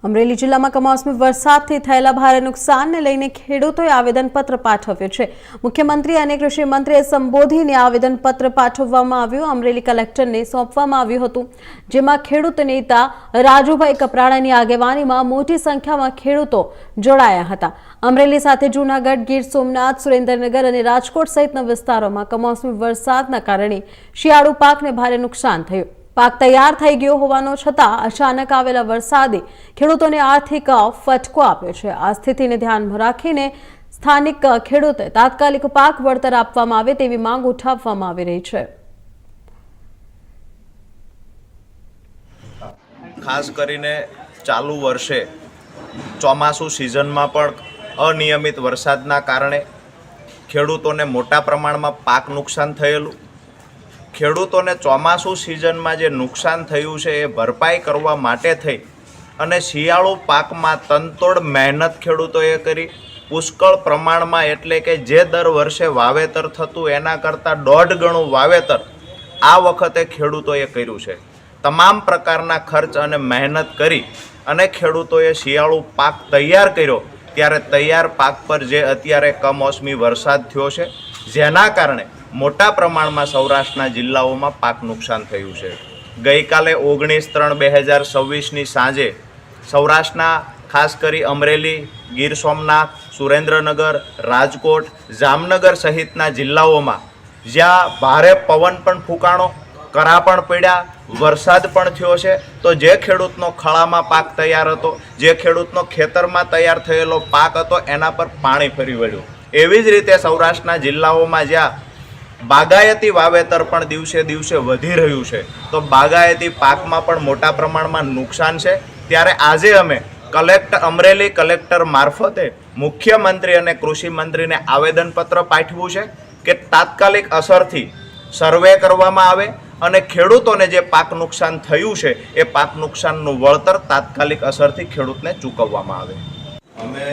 અમરેલી જિલ્લામાં કમોસમી વરસાદથી થયેલા ભારે નુકસાનને લઈને ખેડૂતોએ આવેદનપત્ર પાઠવ્યું છે। મુખ્યમંત્રી અને કૃષિ મંત્રીએ સંબોધીને આવેદનપત્ર પાઠવવામાં આવ્યું। અમરેલી કલેક્ટરને સોંપવામાં આવ્યું હતું, જેમાં ખેડૂત નેતા રાજુભાઈ કપરાણાની આગેવાનીમાં મોટી સંખ્યામાં ખેડૂતો જોડાયા હતા। અમરેલી સાથે જૂનાગઢ, ગીર સોમનાથ, સુરેન્દ્રનગર અને રાજકોટ સહિતના વિસ્તારોમાં કમોસમી વરસાદના કારણે શિયાળુ પાકને ભારે નુકસાન થયું। પાક તૈયાર થઈ ગયો હોવાનો છતાં અચાનક આવેલા વરસાદે ખેડૂતોને આર્થિક ફટકો આપ્યો છે। આ સ્થિતિને ધ્યાનમાં રાખીને સ્થાનિક ખેડૂતે તાત્કાલિક પાક વળતર આપવામાં આવે તેવી માંગ ઉઠાવવામાં આવી રહી છે। ખાસ કરીને ચાલુ વર્ષે ચોમાસુ સિઝનમાં પણ અનિયમિત વરસાદના કારણે ખેડૂતોને મોટા પ્રમાણમાં પાક નુકસાન થયેલું। ખેડૂતોને ચોમાસુ સિઝનમાં જે નુકસાન થયું છે એ ભરપાઈ કરવા માટે થઈ અને શિયાળુ પાકમાં તનતોડ મહેનત ખેડૂતોએ કરી। પુષ્કળ પ્રમાણમાં એટલે કે જે દર વર્ષે વાવેતર થતું એના કરતાં 1.5 ગણું વાવેતર આ વખતે ખેડૂતોએ કર્યું છે। તમામ પ્રકારના ખર્ચ અને મહેનત કરી અને ખેડૂતોએ શિયાળુ પાક તૈયાર કર્યો, ત્યારે તૈયાર પાક પર જે અત્યારે કમોસમી વરસાદ થયો છે, જેના કારણે મોટા પ્રમાણમાં સૌરાષ્ટ્રના જિલ્લાઓમાં પાક નુકસાન થયું છે। ગઈકાલે 19/3/2026ની સાંજે સૌરાષ્ટ્રના ખાસ કરી અમરેલી, ગીર સોમનાથ, સુરેન્દ્રનગર, રાજકોટ, જામનગર સહિતના જિલ્લાઓમાં જ્યાં ભારે પવન પણ ફૂંકાણો, કરા પણ પડ્યા, વરસાદ પણ થયો છે, તો જે ખેડૂતનો ખળામાં પાક તૈયાર હતો, જે ખેડૂતનો ખેતરમાં તૈયાર થયેલો પાક હતો, એના પર પાણી ફરી વળ્યું। એવી જ રીતે સૌરાષ્ટ્રના જિલ્લાઓમાં જ્યાં બાગાયતી વાવેતર પણ દિવસે દિવસે વધી રહ્યું છે, તો બાગાયતી પાકમાં પણ મોટા પ્રમાણમાં નુકસાન છે। ત્યારે આજે અમે અમરેલી કલેક્ટર મારફતે મુખ્યમંત્રી અને કૃષિ મંત્રીને આવેદનપત્ર પાઠવ્યું છે કે તાત્કાલિક અસરથી સર્વે કરવામાં આવે અને ખેડૂતોને જે પાક નુકસાન થયું છે એ પાક નુકસાનનું વળતર તાત્કાલિક અસરથી ખેડૂતને ચૂકવવામાં આવે। અમે